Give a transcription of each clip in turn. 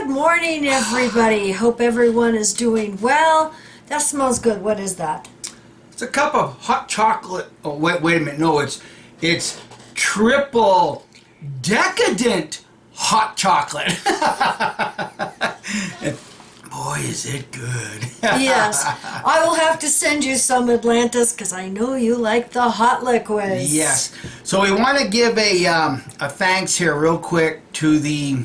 Good morning, everybody. Hope everyone is doing well. That smells good. What is that? It's a cup of hot chocolate. Oh, wait a minute. No, it's triple decadent hot chocolate. And boy, is it good. Yes. I will have to send you some, Atlantis, because I know you like the hot liquids. Yes. So we want to give a thanks here real quick to the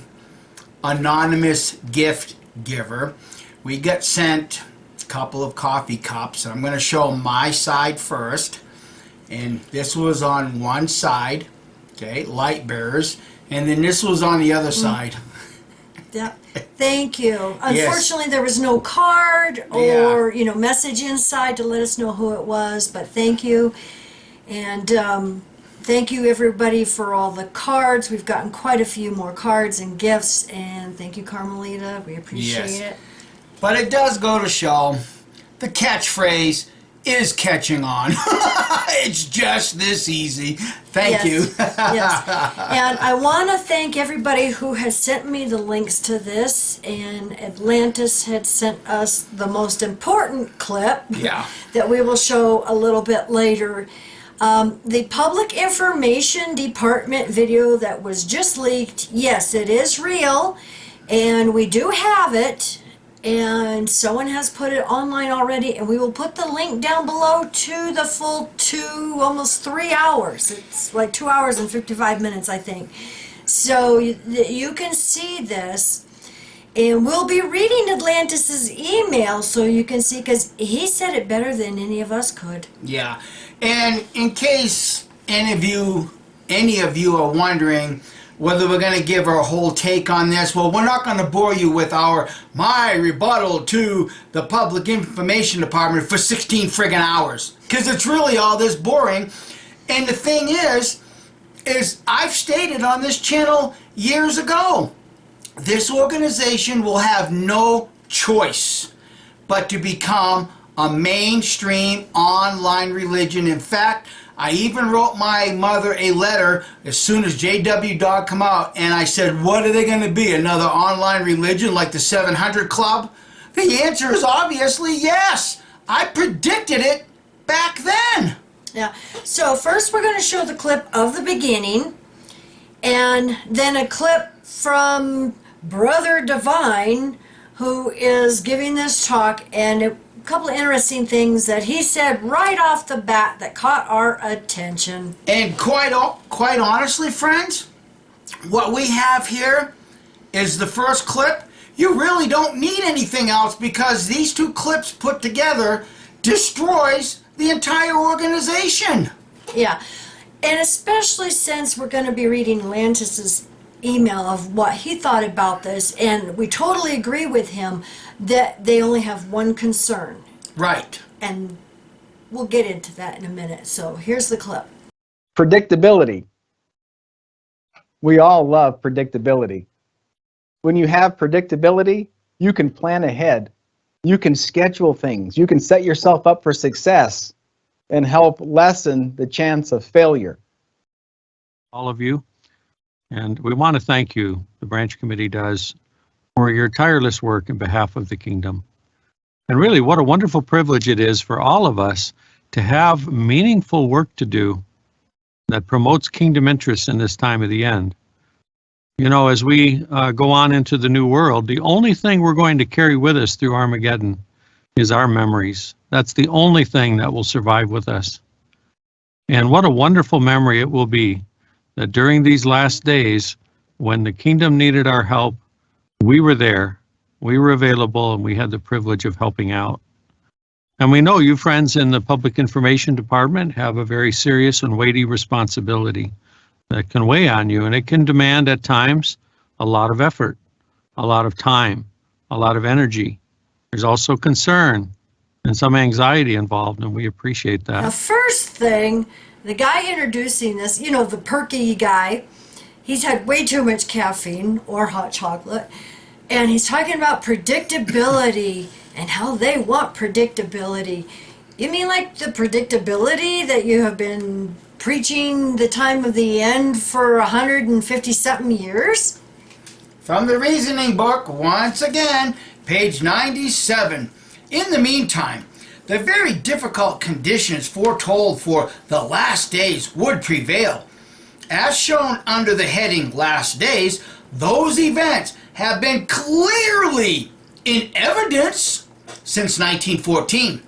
anonymous gift giver. We got sent a couple of coffee cups. I'm going to show my side first. And this was on one side, okay, light bearers. And then this was on the other side. Yeah. Thank you. Unfortunately, there was no card or, message inside to let us know who it was, but thank you. And thank you, everybody, for all the cards. We've gotten quite a few more cards and gifts, and thank you, Carmelita. We appreciate it. But it does go to show the catchphrase is catching on. It's just this easy. Thank you. Yes. And I want to thank everybody who has sent me the links to this. And Atlantis had sent us the most important clip that we will show a little bit later. The Public Information Department video that was just leaked, yes, it is real. And we do have it. And someone has put it online already, and we will put the link down below to the full almost 3 hours. It's like 2 hours and 55 minutes, I think. So you can see this, and we'll be reading Atlantis's email so you can see, because he said it better than any of us could. Yeah, and in case any of you are wondering whether we're going to give our whole take on this, well, we're not going to bore you with my rebuttal to the Public Information Department for 16 friggin' hours, because it's really all this boring. And the thing is I've stated on this channel years ago, this organization will have no choice but to become a mainstream online religion. In fact, I even wrote my mother a letter as soon as JW Dog come out, and I said, what are they going to be, another online religion like the 700 Club? The answer is obviously yes. I predicted it back then. Yeah. So first we're going to show the clip of the beginning, and then a clip from Brother Divine, who is giving this talk, and a couple of interesting things that he said right off the bat that caught our attention. And quite honestly, friends, what we have here is the first clip. You really don't need anything else, because these two clips put together destroys the entire organization. Yeah, and especially since we're going to be reading Atlantis's email of what he thought about this, and we totally agree with him that they only have one concern. Right. And we'll get into that in a minute. So here's the clip. Predictability. We all love predictability. When you have predictability, you can plan ahead. You can schedule things. You can set yourself up for success and help lessen the chance of failure. All of you. And we want to thank you, the branch committee does, for your tireless work in behalf of the kingdom. And really, what a wonderful privilege it is for all of us to have meaningful work to do that promotes kingdom interests in this time of the end. You know, as we go on into the new world, the only thing we're going to carry with us through Armageddon is our memories. That's the only thing that will survive with us. And what a wonderful memory it will be that during these last days, when the kingdom needed our help, we were there, we were available, and we had the privilege of helping out. And we know you friends in the Public Information Department have a very serious and weighty responsibility that can weigh on you, and it can demand at times a lot of effort, a lot of time, a lot of energy. There's also concern and some anxiety involved, and we appreciate that. Now, first thing, the guy introducing this, the perky guy, he's had way too much caffeine or hot chocolate, and he's talking about predictability and how they want predictability. You mean like the predictability that you have been preaching the time of the end for 150-something years? From the reasoning book, once again, page 97. In the meantime, the very difficult conditions foretold for the last days would prevail. As shown under the heading Last Days, those events have been clearly in evidence since 1914.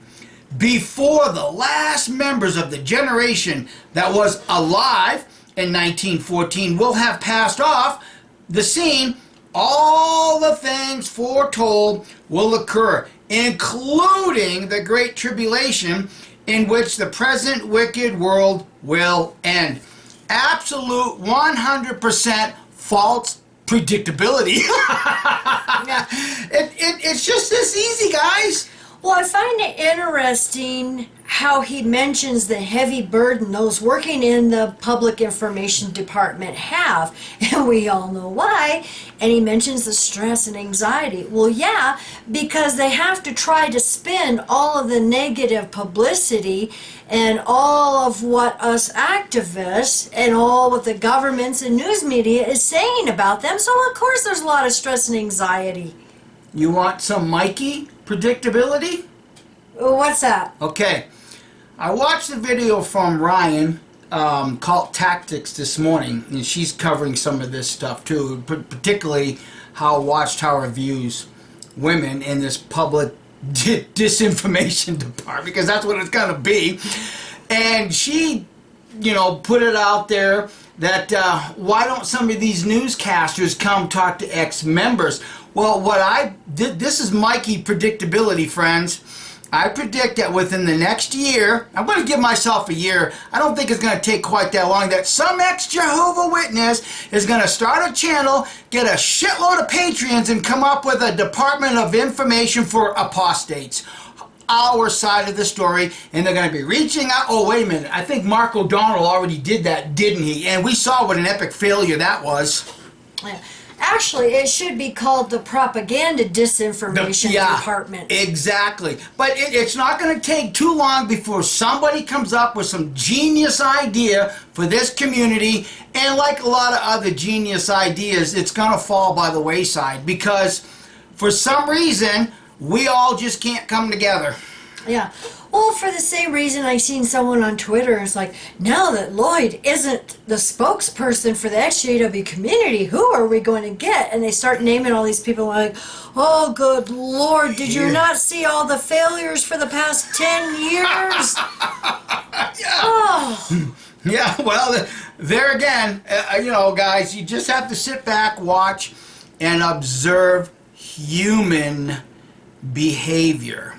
Before the last members of the generation that was alive in 1914 will have passed off the scene, all the things foretold will occur, including the Great Tribulation, in which the present wicked world will end. Absolute 100% false predictability. It's just this easy, guys. Well, I find it interesting how he mentions the heavy burden those working in the public information department have, and we all know why. And he mentions the stress and anxiety. Well, yeah, because they have to try to spin all of the negative publicity and all of what us activists and all what the governments and news media is saying about them. So, of course, there's a lot of stress and anxiety. You want some Mikey predictability? What's that? Okay. I watched the video from Ryan called Tactics this morning, and she's covering some of this stuff too, particularly how Watchtower views women in this public disinformation department, because that's what it's going to be. And she, put it out there that why don't some of these newscasters come talk to ex-members? Well, what I did, this is Mikey predictability, friends. I predict that within the next year, I'm going to give myself a year, I don't think it's going to take quite that long, that some ex-Jehovah Witness is going to start a channel, get a shitload of Patreons, and come up with a Department of Information for Apostates. Our side of the story, and they're going to be reaching out. Oh, wait a minute. I think Mark O'Donnell already did that, didn't he? And we saw what an epic failure that was. Yeah. Actually, it should be called the Propaganda Disinformation Department. Exactly. But it's not going to take too long before somebody comes up with some genius idea for this community. And like a lot of other genius ideas, it's going to fall by the wayside because for some reason, we all just can't come together. Yeah. Well, for the same reason I seen someone on Twitter, it's like, now that Lloyd isn't the spokesperson for the XJW community, who are we going to get? And they start naming all these people like, oh, good Lord, did you not see all the failures for the past 10 years? Yeah. Oh. Yeah, well, there again, guys, you just have to sit back, watch, and observe human behavior.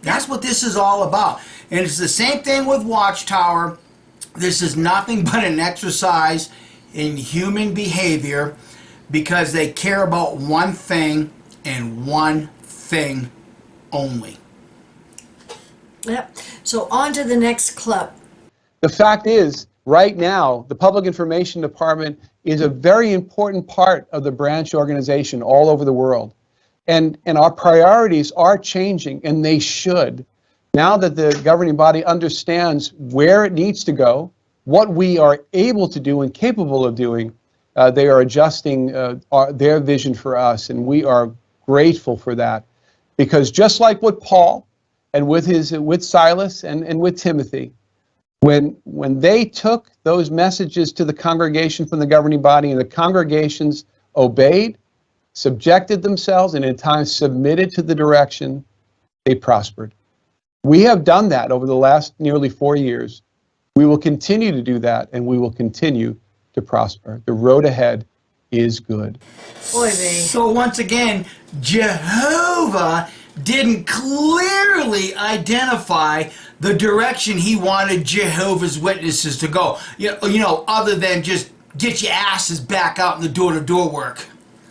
That's what this is all about. And it's the same thing with Watchtower. This is nothing but an exercise in human behavior because they care about one thing and one thing only. Yep. So on to the next clip. The fact is, right now, the Public Information Department is a very important part of the branch organization all over the world. And our priorities are changing, and they should. Now that the governing body understands where it needs to go, what we are able to do and capable of doing, they are adjusting their vision for us, and we are grateful for that. Because just like with Paul and with Silas and with Timothy, when they took those messages to the congregation from the governing body and the congregations obeyed, subjected themselves, and in time submitted to the direction, they prospered. We have done that over the last nearly 4 years. We will continue to do that, and we will continue to prosper. The road ahead is good. Boy, so once again, Jehovah didn't clearly identify the direction he wanted Jehovah's Witnesses to go. Other than just get your asses back out in the door-to-door work.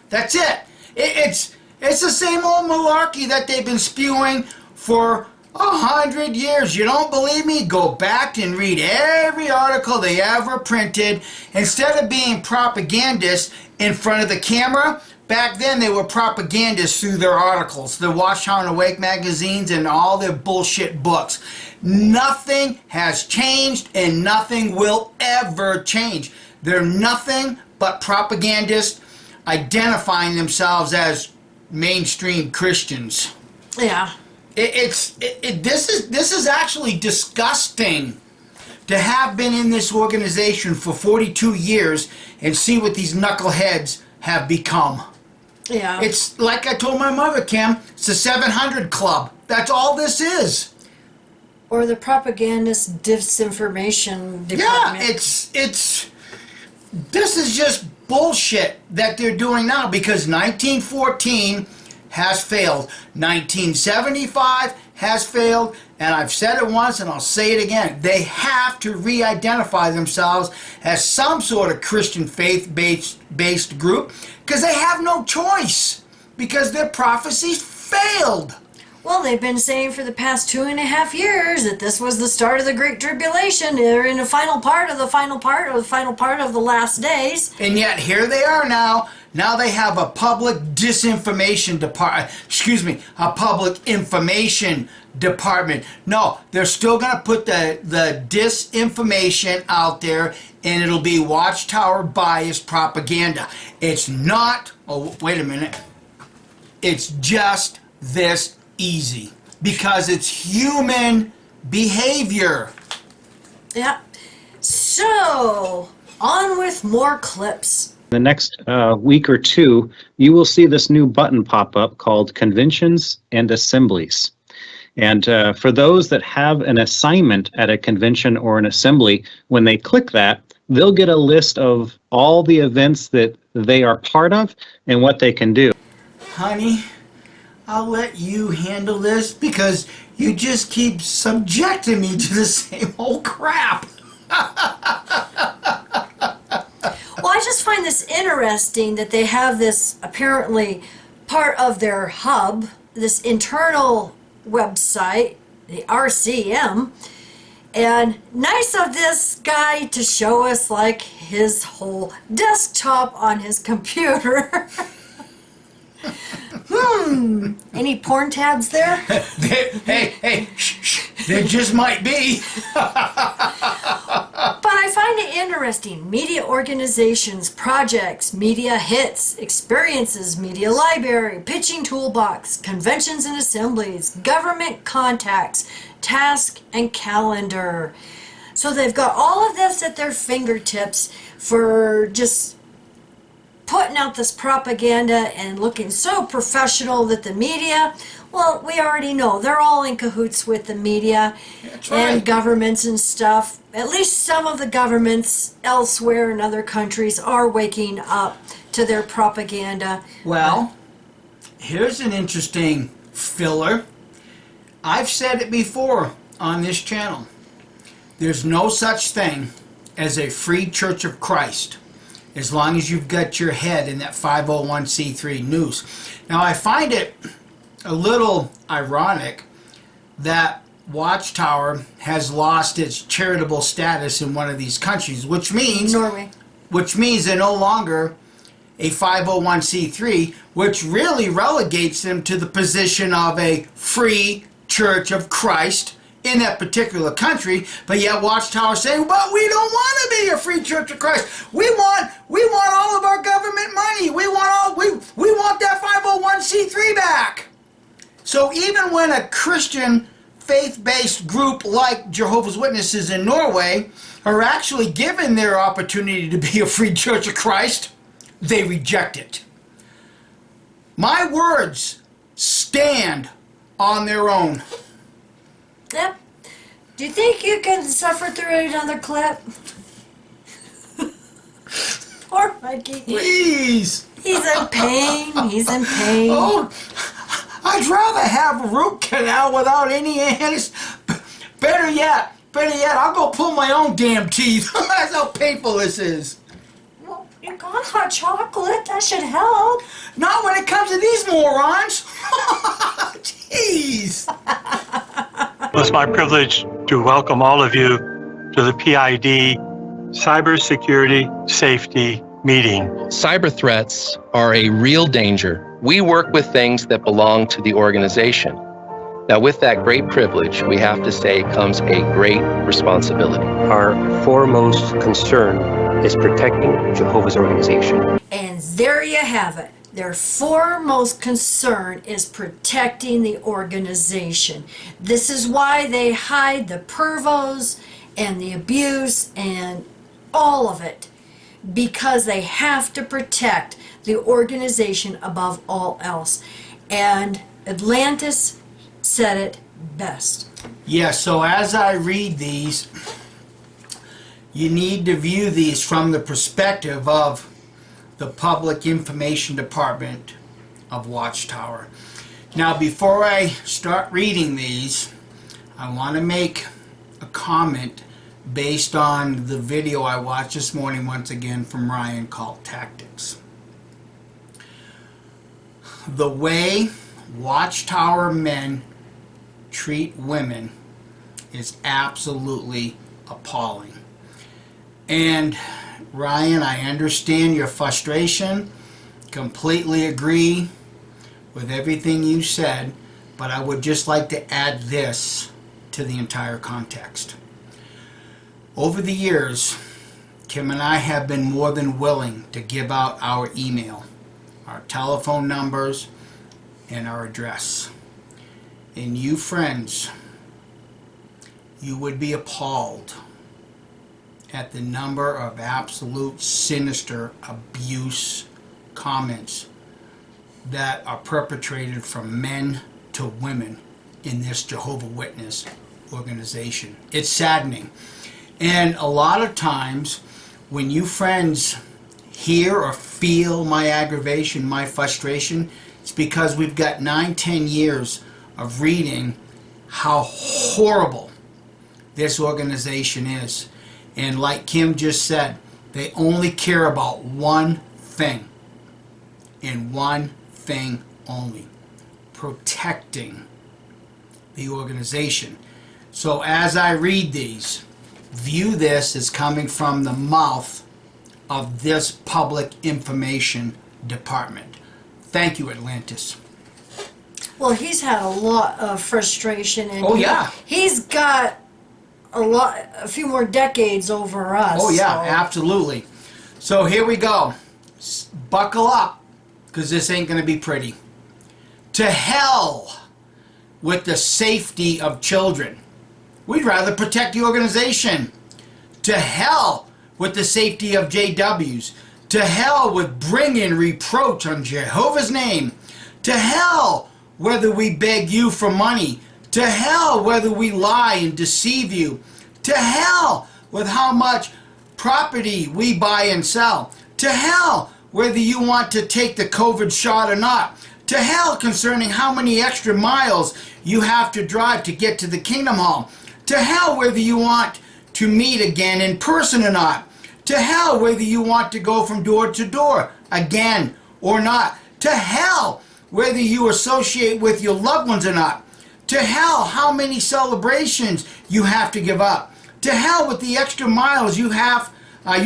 That's it. It's the same old malarkey that they've been spewing for 100 years. You don't believe me? Go back and read every article they ever printed. Instead of being propagandists in front of the camera, back then they were propagandists through their articles, the Watchtower and Awake magazines and all their bullshit books. Nothing has changed and nothing will ever change. They're nothing but propagandists. identifying themselves as mainstream Christians. Yeah. This is actually disgusting to have been in this organization for 42 years and see what these knuckleheads have become. Yeah. It's like I told my mother, Kim, it's a 700 club. That's all this is. Or the propagandist disinformation department. Yeah, this is just bullshit that they're doing now, because 1914 has failed. 1975 has failed, and I've said it once and I'll say it again. They have to re-identify themselves as some sort of Christian faith-based group, because they have no choice, because their prophecies failed. Well, they've been saying for the past 2.5 years that this was the start of the Great Tribulation. They're in the final part of the final part of the final part of the last days. And yet here they are now. Now they have a public disinformation department. Excuse me, a public information department. No, they're still going to put the disinformation out there, and it'll be Watchtower biased propaganda. It's not, oh, wait a minute. It's just this easy, because it's human behavior. Yeah. So, on with more clips. The next week or two, you will see this new button pop up called Conventions and Assemblies. And for those that have an assignment at a convention or an assembly, when they click that, they'll get a list of all the events that they are part of and what they can do. Honey, I'll let you handle this, because you just keep subjecting me to the same old crap. Well, I just find this interesting that they have this apparently part of their hub, this internal website, the RCM, and nice of this guy to show us like his whole desktop on his computer. Any porn tabs there? Hey, shh, there just might be. But I find it interesting. Media organizations, projects, media hits, experiences, media library, pitching toolbox, conventions and assemblies, government contacts, task and calendar. So they've got all of this at their fingertips for just putting out this propaganda and looking so professional that the media, well, we already know they're all in cahoots with the media. That's and right. Governments and stuff. At least some of the governments elsewhere in other countries are waking up to their propaganda. Well, here's an interesting filler. I've said it before on this channel. There's no such thing as a free Church of Christ, as long as you've got your head in that 501c3 noose. Now, I find it a little ironic that Watchtower has lost its charitable status in one of these countries, which means Norway. Which means they're no longer a 501c3, which really relegates them to the position of a free Church of Christ in that particular country. But yet Watchtower saying, but we don't want to be a free Church of Christ. We want all of our government money. We want that 501c3 back. So even when a Christian faith-based group like Jehovah's Witnesses in Norway are actually given their opportunity to be a free Church of Christ, they reject it. My words stand on their own. Yep. Do you think you can suffer through another clip? Poor Mikey. Please. He's in pain. He's in pain. Oh, I'd rather have a root canal without any anesthesia. Better yet, I'll go pull my own damn teeth. That's how painful this is. Well, you got hot chocolate. That should help. Not when it comes to these morons. Jeez. Well, it's my privilege to welcome all of you to the PID Cybersecurity Safety Meeting. Cyber threats are a real danger. We work with things that belong to the organization. Now, with that great privilege, we have to say, comes a great responsibility. Our foremost concern is protecting Jehovah's organization. And And there you have it. Their foremost concern is protecting the organization. This is why they hide the pervos and the abuse and all of it, because they have to protect the organization above all else. And Atlantis said it best. Yeah, so as I read these, you need to view these from the perspective of the Public Information Department of Watchtower. Now, before I start reading these, I want to make a comment based on the video I watched this morning once again from Ryan called Tactics. The way Watchtower men treat women is absolutely appalling. And Ryan, I understand your frustration, completely agree with everything you said, but I would just like to add this to the entire context. Over the years, Kim and I have been more than willing to give out our email, our telephone numbers, and our address. And you friends, you would be appalled at the number of absolute sinister abuse comments that are perpetrated from men to women in this Jehovah's Witness organization. It's saddening. And a lot of times when you friends hear or feel my aggravation, my frustration, it's because we've got 9-10 years of reading how horrible this organization is. And like Kim just said, they only care about one thing, and one thing only: protecting the organization. So as I read these, view this as coming from the mouth of this Public Information Department. Thank you, Atlantis. Well, he's had a lot of frustration, and Oh, yeah. he's got a few more decades over us. Oh yeah, so. absolutely. So here we go. Buckle up, because this ain't going to be pretty. To hell with the safety of children. We'd rather protect the organization. To hell with the safety of JWs. To hell with bringing reproach on Jehovah's name. To hell whether we beg you for money. To hell whether we lie and deceive you. To hell with how much property we buy and sell. To hell whether you want to take the COVID shot or not. To hell concerning how many extra miles you have to drive to get to the Kingdom Hall. To hell whether you want to meet again in person or not. To hell whether you want to go from door to door again or not. To hell whether you associate with your loved ones or not. To hell how many celebrations you have to give up. To hell with the extra miles you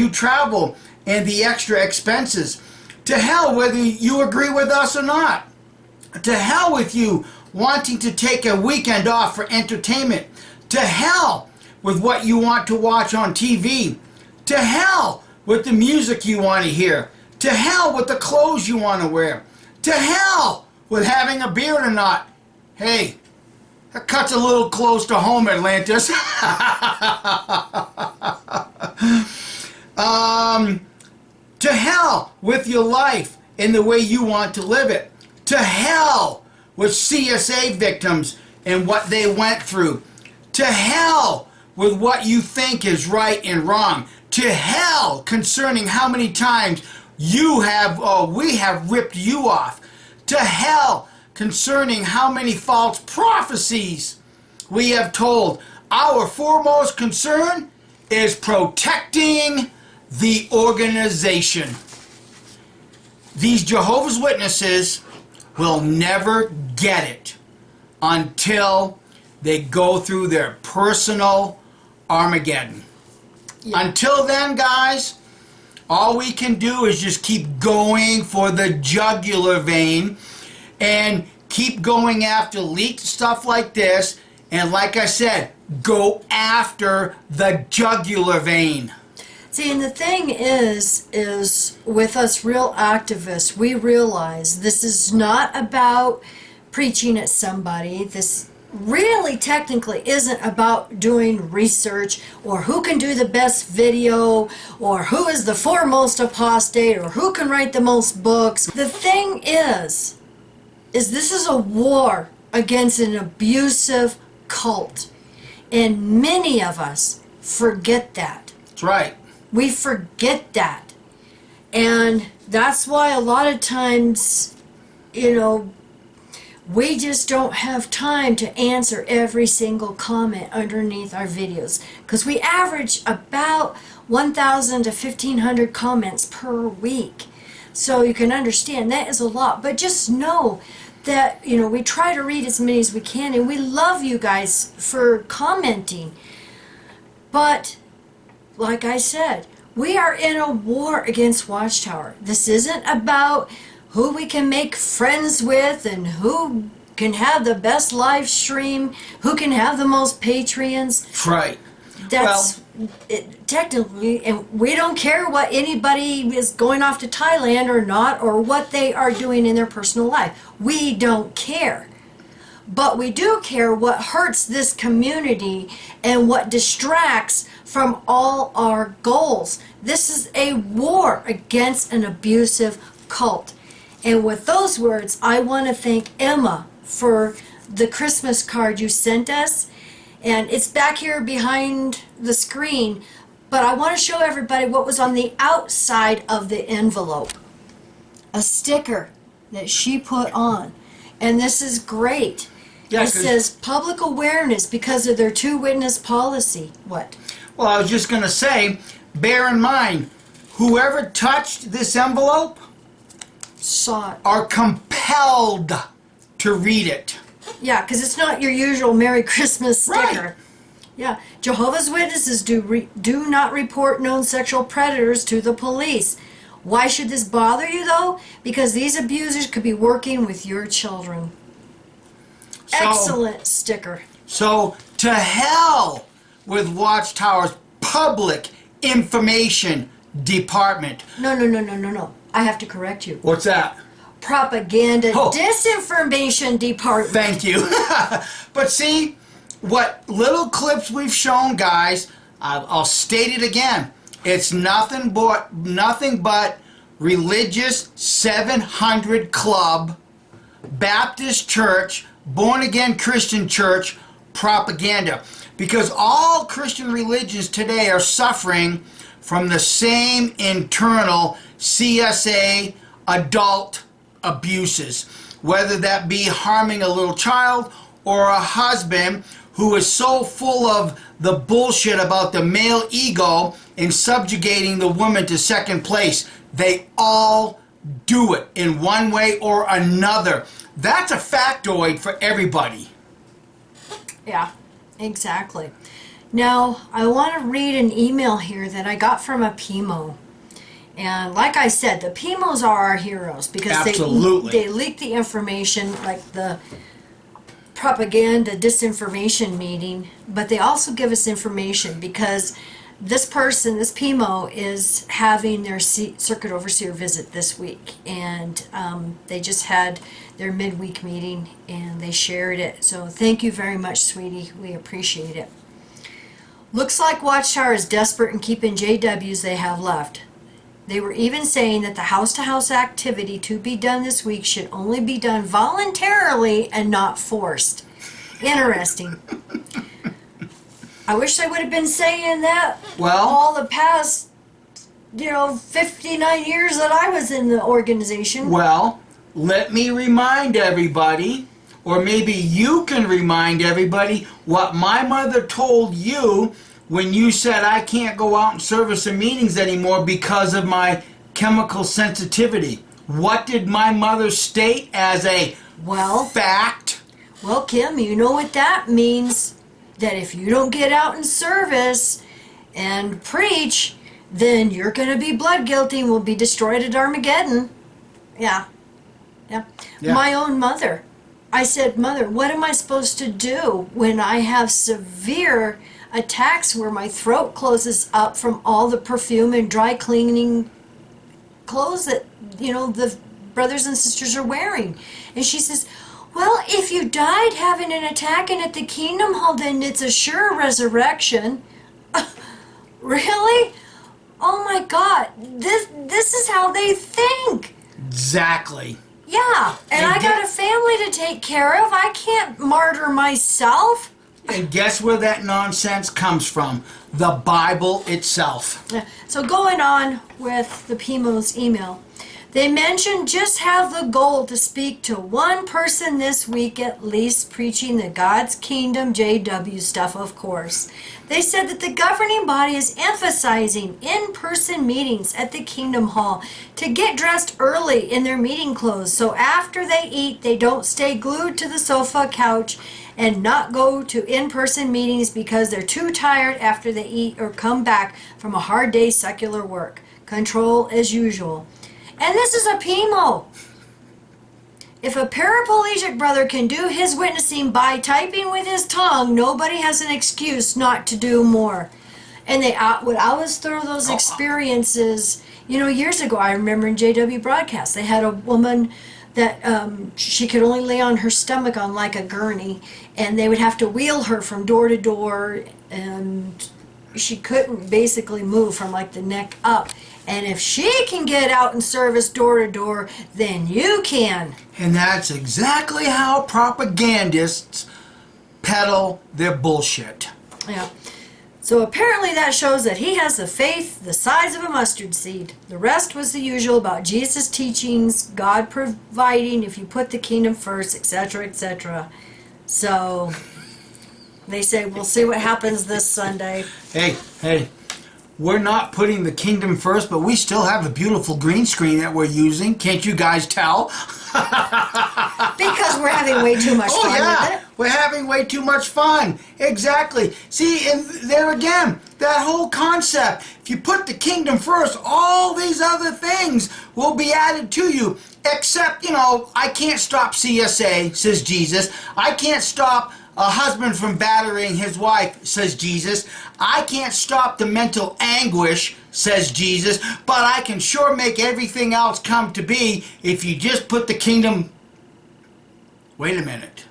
travel and the extra expenses. To hell whether you agree with us or not. To hell with you wanting to take a weekend off for entertainment. To hell with what you want to watch on TV. To hell with the music you want to hear. To hell with the clothes you want to wear. To hell with having a beard or not. Hey, that cuts a little close to home, Atlantis. To hell with your life and the way you want to live it. To hell with CSA victims and what they went through. To hell with what you think is right and wrong. To hell concerning how many times we have ripped you off. To hell concerning how many false prophecies we have told. Our foremost concern is protecting the organization. These Jehovah's Witnesses will never get it until they go through their personal Armageddon. Yeah. Until then, guys, all we can do is just keep going for the jugular vein and keep going after leaked stuff like this. And like I said, go after the jugular vein. See, and the thing is with us real activists, we realize this is not about preaching at somebody. This really technically isn't about doing research or who can do the best video or who is the foremost apostate or who can write the most books. The thing is this is a war against an abusive cult. And many of us forget that. That's right. We forget that. And that's why a lot of times, we just don't have time to answer every single comment underneath our videos. Because we average about 1,000 to 1,500 comments per week. So you can understand that is a lot. But just know that, we try to read as many as we can. And we love you guys for commenting. But like I said, we are in a war against Watchtower. This isn't about who we can make friends with and who can have the best live stream, who can have the most Patreons. Right. That's it, technically, and we don't care what anybody is going off to Thailand or not, or what they are doing in their personal life. We don't care. But we do care what hurts this community and what distracts from all our goals. This is a war against an abusive cult. And with those words, I want to thank Emma for the Christmas card you sent us. And it's back here behind the screen. But I want to show everybody what was on the outside of the envelope. A sticker that she put on. And this is great. Yeah, it says public awareness because of their two-witness policy. What? Well, I was just going to say, bear in mind, whoever touched this envelope Saw it. are compelled to read it. Yeah, because it's not your usual Merry Christmas sticker. Right. Yeah. Jehovah's Witnesses do not report known sexual predators to the police. Why should this bother you, though? Because these abusers could be working with your children. Excellent sticker. So, to hell with Watchtower's public information department. No. I have to correct you. What's that? Propaganda disinformation department. Thank you. But see, what little clips we've shown, guys, I'll state it again. It's nothing but religious 700 Club, Baptist Church, Born Again Christian Church propaganda. Because all Christian religions today are suffering from the same internal CSA adult abuses, whether that be harming a little child or a husband who is so full of the bullshit about the male ego and subjugating the woman to second place. They all do it in one way or another. That's a factoid for everybody. Yeah, exactly. Now, I want to read an email here that I got from a PIMO. And like I said, the PIMOs are our heroes because they leak the information, like the propaganda disinformation meeting, but they also give us information because this person, this PIMO, is having their circuit overseer visit this week, and they just had their midweek meeting and they shared it. So thank you very much, sweetie. We appreciate it. Looks like Watchtower is desperate in keeping JWs they have left. They were even saying that the house-to-house activity to be done this week should only be done voluntarily and not forced. Interesting. I wish they would have been saying that all the past, 59 years that I was in the organization. Well, let me remind everybody, or maybe you can remind everybody, what my mother told you when you said I can't go out and service in meetings anymore because of my chemical sensitivity. What did my mother state as a fact? Well, Kim, you know what that means. That if you don't get out in service and preach, then you're going to be blood guilty and will be destroyed at Armageddon. Yeah. My own mother. I said, Mother, what am I supposed to do when I have severe attacks where my throat closes up from all the perfume and dry cleaning clothes that, the brothers and sisters are wearing. And she says, well, if you died having an attack and at the Kingdom Hall, then it's a sure resurrection. Really? Oh my God, this is how they think. Exactly. Yeah, and I got a family to take care of. I can't martyr myself. And guess where that nonsense comes from? The Bible itself. Yeah. So going on with the PIMO's email, they mentioned just have the goal to speak to one person this week at least, preaching the God's Kingdom JW stuff, of course. They said that the governing body is emphasizing in-person meetings at the Kingdom Hall to get dressed early in their meeting clothes so after they eat they don't stay glued to the sofa couch and not go to in-person meetings because they're too tired after they eat or come back from a hard day's secular work. Control as usual. And this is a PIMO. If a paraplegic brother can do his witnessing by typing with his tongue, nobody has an excuse not to do more. And they would always throw those experiences. Years ago, I remember in JW broadcast, they had a woman that she could only lay on her stomach on like a gurney, and they would have to wheel her from door to door, and she couldn't basically move from like the neck up. And if she can get out and service door to door, then you can. And that's exactly how propagandists peddle their bullshit. Yeah. So apparently that shows that he has the faith the size of a mustard seed. The rest was the usual about Jesus' teachings, God providing if you put the kingdom first, etc., etc. So they say we'll see what happens this Sunday. Hey. We're not putting the kingdom first, but we still have a beautiful green screen that we're using. Can't you guys tell? Because we're having way too much fun with it. We're having way too much fun. Exactly. See, and there again, that whole concept. If you put the kingdom first, all these other things will be added to you. Except, I can't stop CSA, says Jesus. I can't stop a husband from battering his wife, says Jesus. I can't stop the mental anguish, says Jesus, but I can sure make everything else come to be if you just put the kingdom... Wait a minute.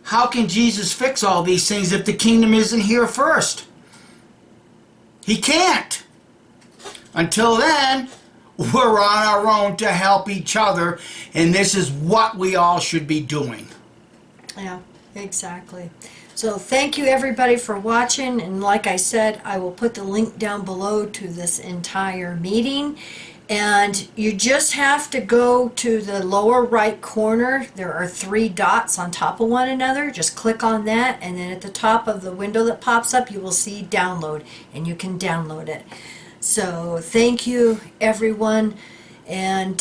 How can Jesus fix all these things if the kingdom isn't here first? He can't. Until then, we're on our own to help each other, and this is what we all should be doing. Yeah. Exactly. So thank you everybody for watching, and like I said, I will put the link down below to this entire meeting, and you just have to go to the lower right corner. There are 3 dots on top of one another. Just click on that, and then at the top of the window that pops up you will see download, and you can download it. So thank you everyone, and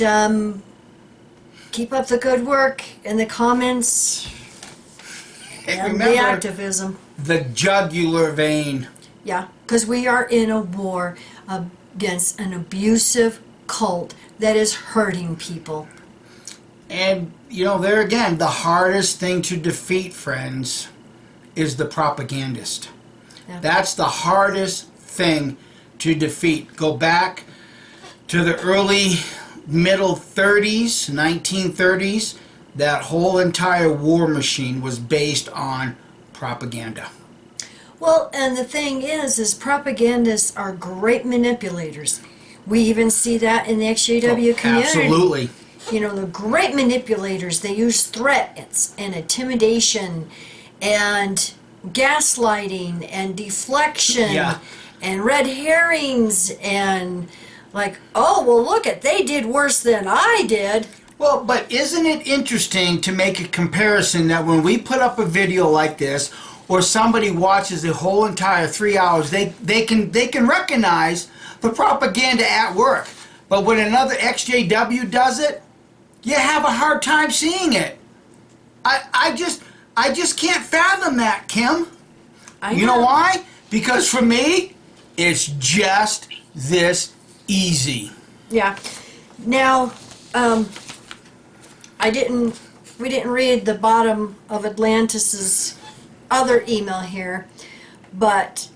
keep up the good work in the comments. And remember, the activism. The jugular vein. Yeah, because we are in a war against an abusive cult that is hurting people. And, there again, the hardest thing to defeat, friends, is the propagandist. Yeah. That's the hardest thing to defeat. Go back to the early, middle 30s, 1930s. That whole entire war machine was based on propaganda. Well, and the thing is propagandists are great manipulators. We even see that in the XJW community. Absolutely. They're great manipulators. They use threats and intimidation and gaslighting and deflection and red herrings and like, oh, well, look they did worse than I did. Well, but isn't it interesting to make a comparison that when we put up a video like this, or somebody watches the whole entire 3 hours, they can recognize the propaganda at work. But when another XJW does it, you have a hard time seeing it. I just can't fathom that, Kim. You know why? Because for me, it's just this easy. Yeah. Now, we didn't read the bottom of Atlantis's other email here, But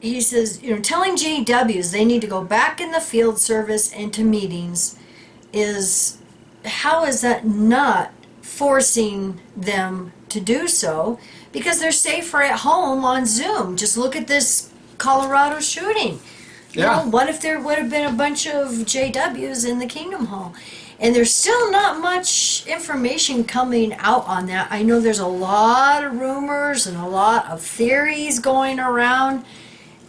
he says, telling JWs they need to go back in the field service and to meetings how is that not forcing them to do so? Because they're safer at home on Zoom. Just look at this Colorado shooting. What if there would have been a bunch of JWs in the Kingdom Hall? And there's still not much information coming out on that. I know there's a lot of rumors and a lot of theories going around.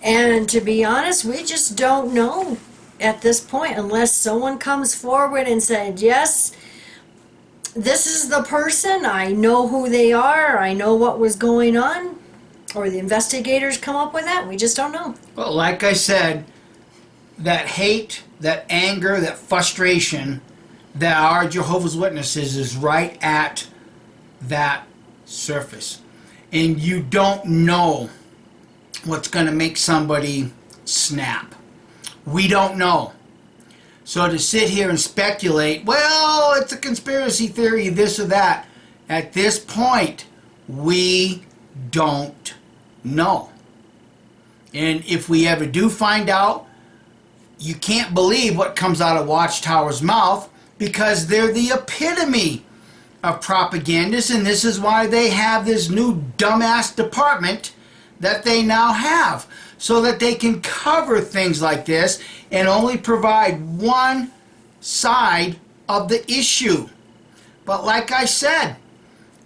And to be honest, we just don't know at this point unless someone comes forward and said, yes, this is the person, I know who they are, I know what was going on, or the investigators come up with that. We just don't know. Well, like I said, that hate, that anger, that frustration that are Jehovah's Witnesses is right at that surface. And you don't know what's going to make somebody snap. We don't know. So to sit here and speculate, well, it's a conspiracy theory, this or that, at this point, we don't know. And if we ever do find out, you can't believe what comes out of Watchtower's mouth, because they're the epitome of propagandists, and this is why they have this new dumbass department that they now have, so that they can cover things like this and only provide one side of the issue. But like I said,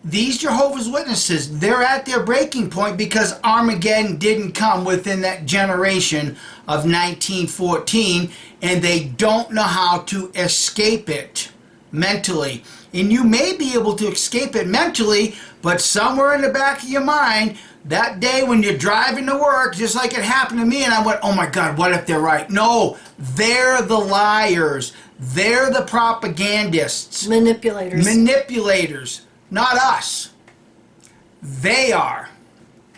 these Jehovah's Witnesses, they're at their breaking point because Armageddon didn't come within that generation of 1914, and they don't know how to escape it mentally. And you may be able to escape it mentally, but somewhere in the back of your mind, that day when you're driving to work, just like it happened to me, and I went, oh my God, what if they're right? No, they're the liars. They're the propagandists. Manipulators. Not us. They are.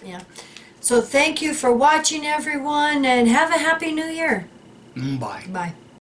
Yeah. So thank you for watching, everyone, and have a happy new year. Bye. Bye.